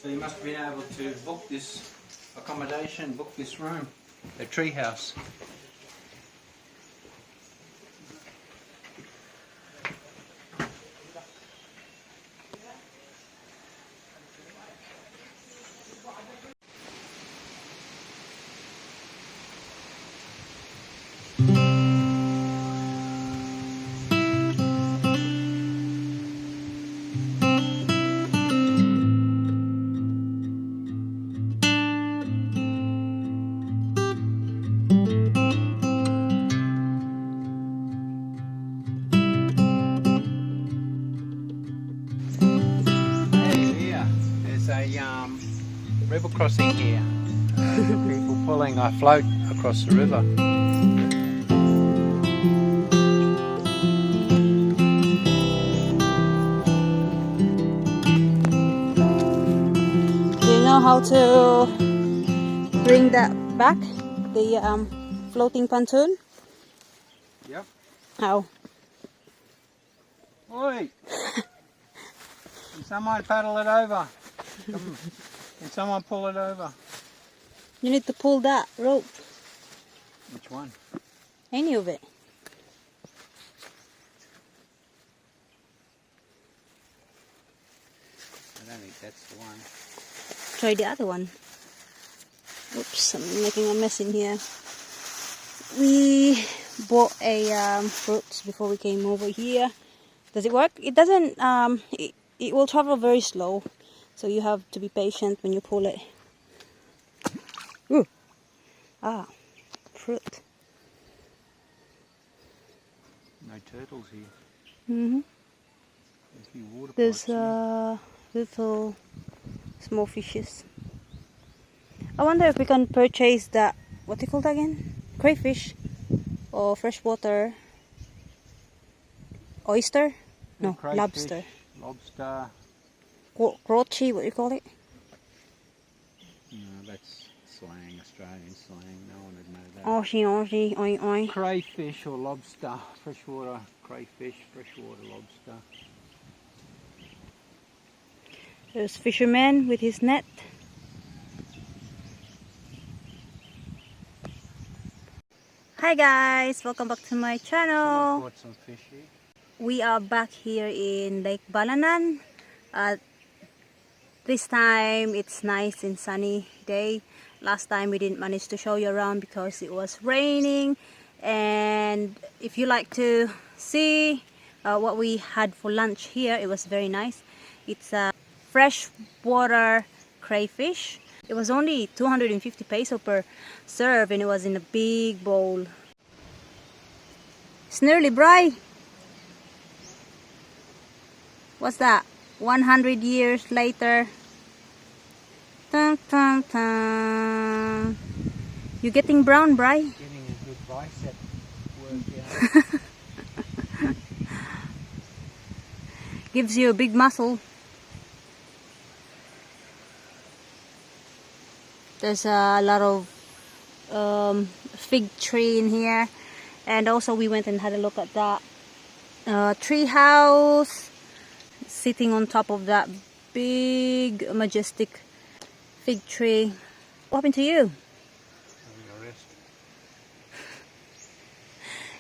So you must have been able to book this accommodation, book this room, a treehouse. There's a river crossing here. People pulling a float across the river. Do you know how to bring that back? The floating pontoon? Yep. How? Oi! Can someone paddle it over? Can someone pull it over? You need to pull that rope. Which one? Any of it. I don't think that's the one. Try the other one. Oops, I'm making a mess in here. We bought a fruits before we came over here. Does it work? It doesn't. It will travel very slow, so you have to be patient when you pull it. Ooh. Ah, fruit. No turtles here. Mhm. There's a few water There's pipes here. little small fishes. I wonder if we can purchase that. What do you call that again? Crayfish or freshwater oyster? No, Crayfish, lobster. Lobster. Croci, what do you call it? No, that's slang, Australian slang. No one would know that. Oshi, oi, oi. Crayfish or lobster. Freshwater crayfish, freshwater lobster. There's fisherman with his net. Hi guys, welcome back to my Someone channel. caught some fish here. We are back here in Lake Balanan. This time it's nice and sunny day. Last time we didn't manage to show you around because it was raining. And if you like to see what we had for lunch here, it was very nice. It's a freshwater crayfish. It was only 250 peso per serve and it was in a big bowl. It's nearly dry. What's that? 100 years later. Dun, dun, dun. You getting brown, Bri? Getting a good bicep workout. Gives you a big muscle. There's a lot of fig tree in here. And also we went and had a look at that tree house. Sitting on top of that big majestic fig tree. What happened to you? Having a rest.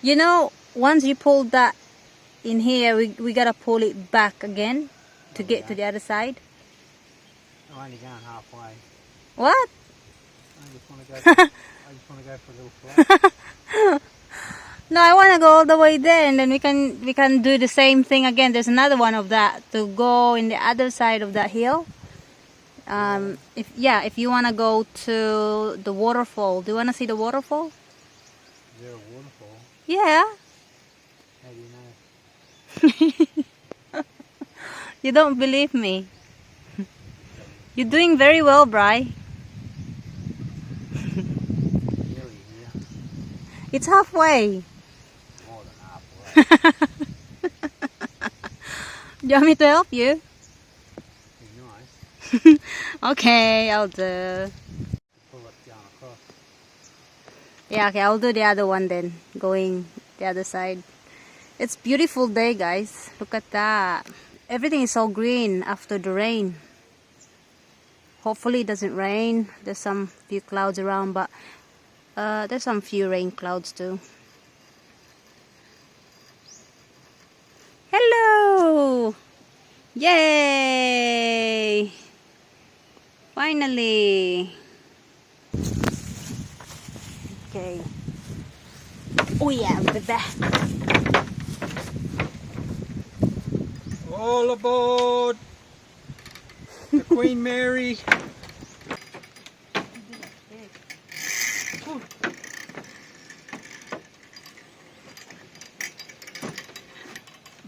You know, once you pull that in here, we gotta pull it back again to get to the other side. I'm only going halfway. What? I just want to go for a little float. No, I want to go all the way there, and then we can do the same thing again. There's another one of that to go in the other side of that hill. If you want to go to the waterfall, do you want to see the waterfall? Is there a waterfall? Yeah. How do you know? You don't believe me. You're doing very well, Bri. Nearly here. It's halfway. More than halfway. Do you want me to help you? Be nice. Okay, I'll do. Pull it down across. Yeah, okay, I'll do the other one then. Going the other side. It's beautiful day, guys. Look at that. Everything is all green after the rain. Hopefully it doesn't rain. There's some few clouds around, but there's some few rain clouds too. Hello! Yay! Finally! Okay. Oh yeah, baby. All aboard the Queen Mary.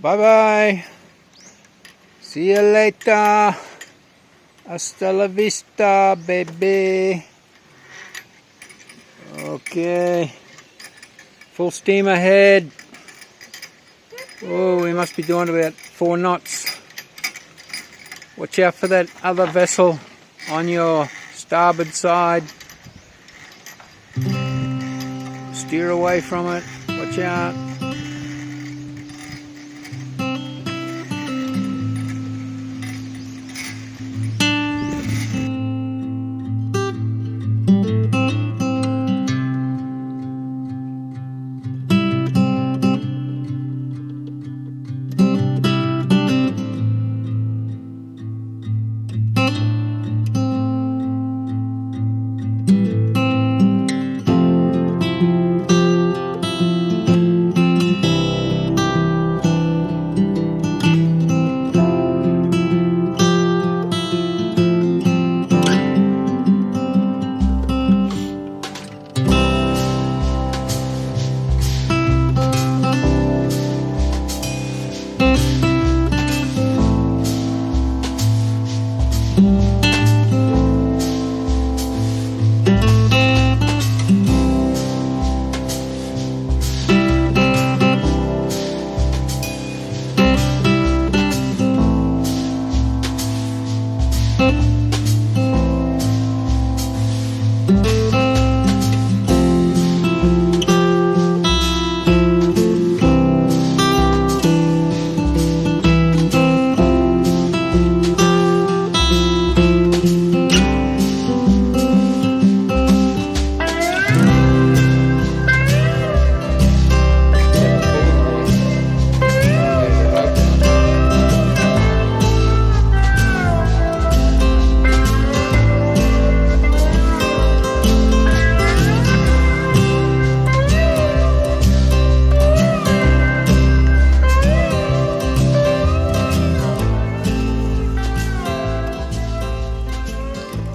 Bye bye. See you later. Hasta la vista, baby. Okay. Full steam ahead. Oh, we must be doing about 4 knots. Watch out for that other vessel on your starboard side. Steer away from it. Watch out.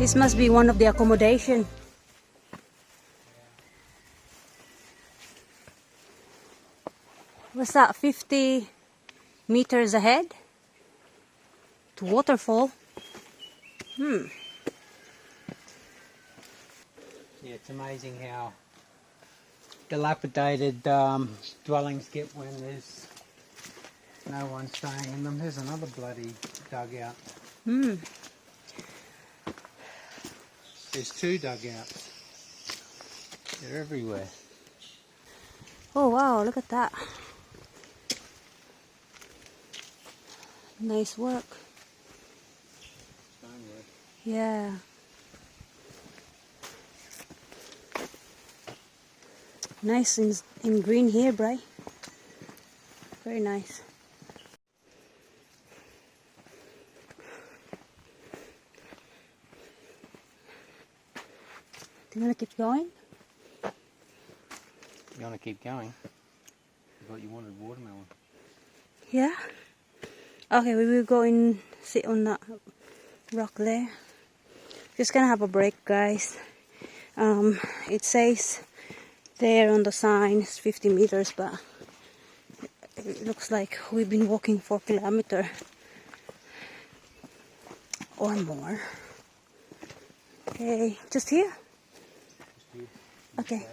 This must be one of the accommodation. What's that, 50 meters ahead to waterfall? Yeah, it's amazing how dilapidated dwellings get when there's no one staying in them. There's another bloody dugout. There's 2 dugouts. They're everywhere. Oh wow, look at that. Nice work. Stonework. Yeah. Nice in green here, Bri. Very nice. Do you want to keep going? You want to keep going? I thought you wanted watermelon. Yeah. Okay, we will go and sit on that rock there. Just gonna have a break, guys. It says there on the sign it's 50 meters, but it looks like we've been walking 4 kilometers or more. Okay, just here? Okay.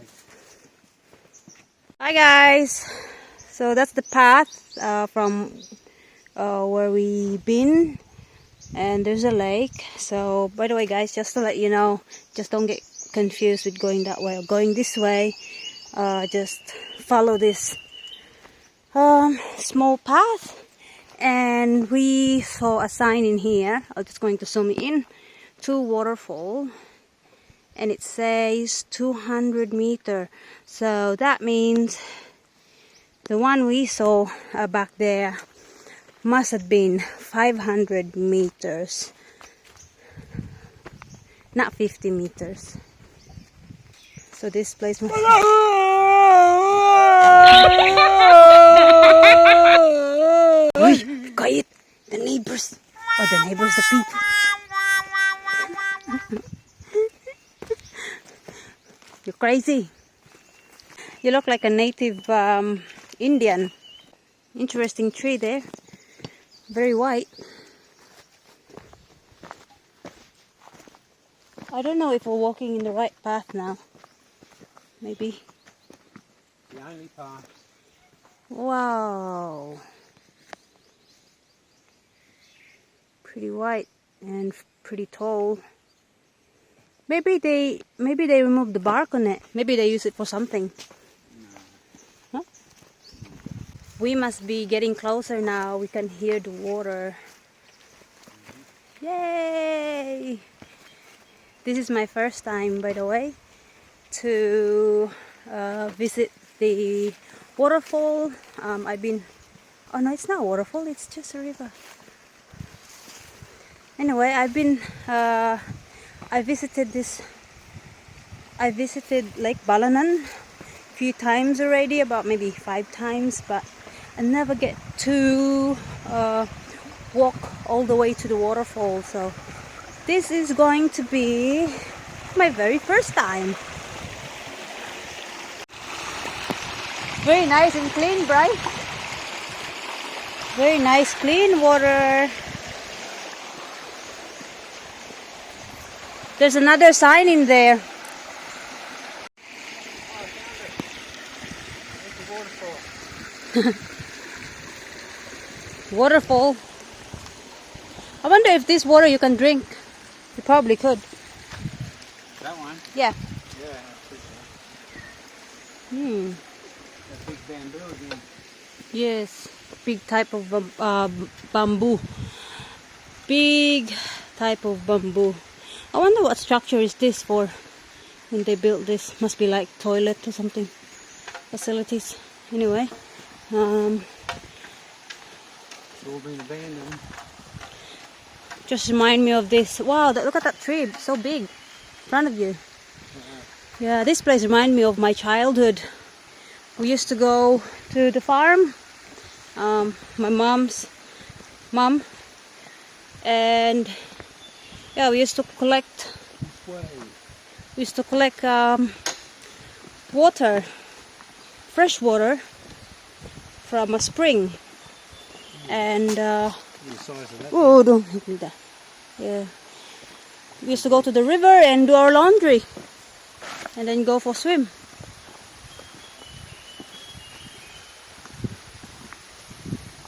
Hi guys. So that's the path from where we've been, and there's a lake. So by the way guys, just to let you know, just don't get confused with going that way or going this way. Just follow this small path, and we saw a sign in here. I'm just going to zoom in. two waterfall, and it says 200 meter. So that means the one we saw back there must have been 500 meters, not 50 meters. So this place must Oi, quiet! The neighbors! Oh, the neighbors, the people! You're crazy! You look like a native Indian. Interesting tree there. Very white. I don't know if we're walking in the right path now. Maybe. The only path. Wow. Pretty white and pretty tall. Maybe they removed the bark on it. Maybe they use it for something. Huh? We must be getting closer now. We can hear the water. Yay! This is my first time, by the way, to visit the waterfall. I've been. Oh no, it's not a waterfall. It's just a river. Anyway, I've been. I visited Lake Balanan a few times already, about maybe 5 times, but I never get to walk all the way to the waterfall. So this is going to be my very first time. Very nice and clean, Bri. Very nice, clean water. There's another sign in there. Waterfall. I wonder if this water you can drink. You probably could. That one? Yeah. Yeah, I think so. Hmm. That big bamboo again. Yes. Big type of bamboo. Big type of bamboo. I wonder what structure is this for when they built this. Must be like toilet or something. Facilities. Anyway. It's all been abandoned. Just remind me of this. Wow, look at that tree. So big. In front of you. Yeah, this place reminds me of my childhood. We used to go to the farm. My mom's mom. And yeah, we used to collect water, fresh water from a spring. And The size of that. oh, don't hit me there. Yeah, we used to go to the river and do our laundry, and then go for a swim.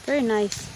Very nice.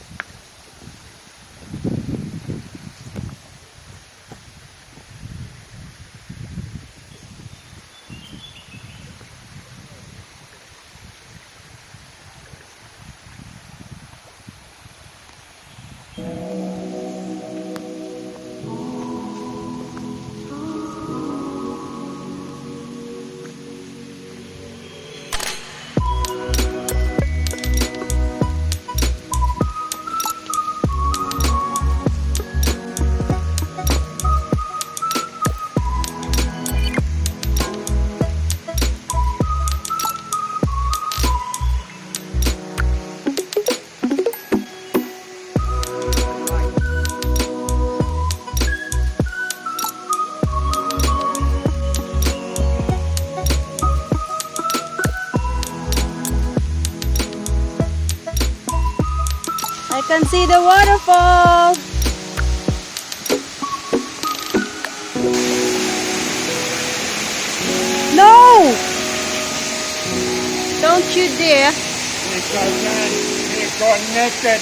I can see the waterfall. No! Don't you dare. It got naked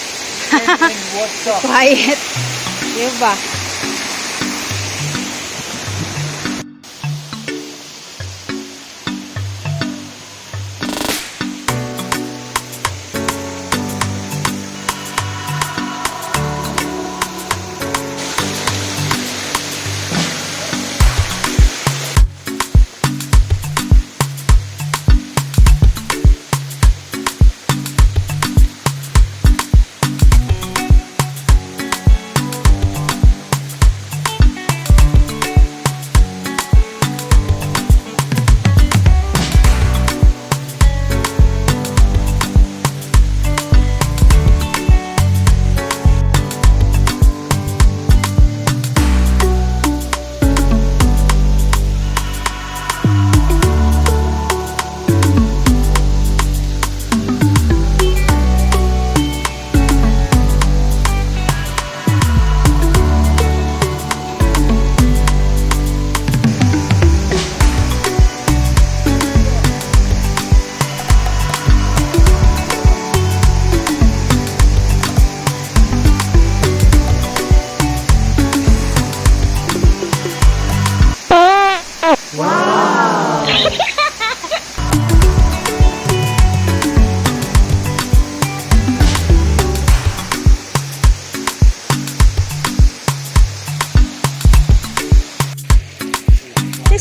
in water. Quiet. Eva.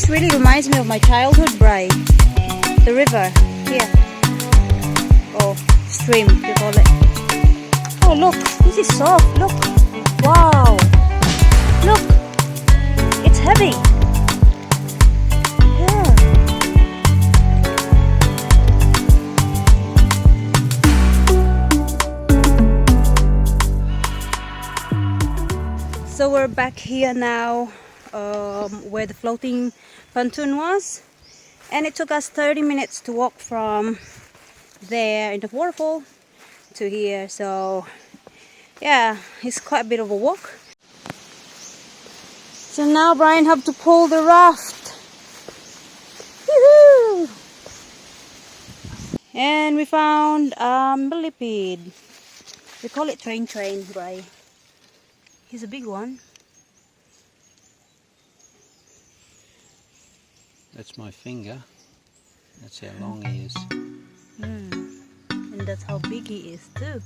This really reminds me of my childhood, Bri. The river here. Oh, stream, you call it. Oh, look, this is soft. Look. Wow. Look. It's heavy. Yeah. So we're back here now, where the floating pontoon was, and it took us 30 minutes to walk from there in the waterfall to here. So yeah, it's quite a bit of a walk. So now Brian have to pull the raft. Woohoo! And we found millipede. We call it train, Brian. He's a big one. That's my finger. That's how long he is. And that's how big he is too.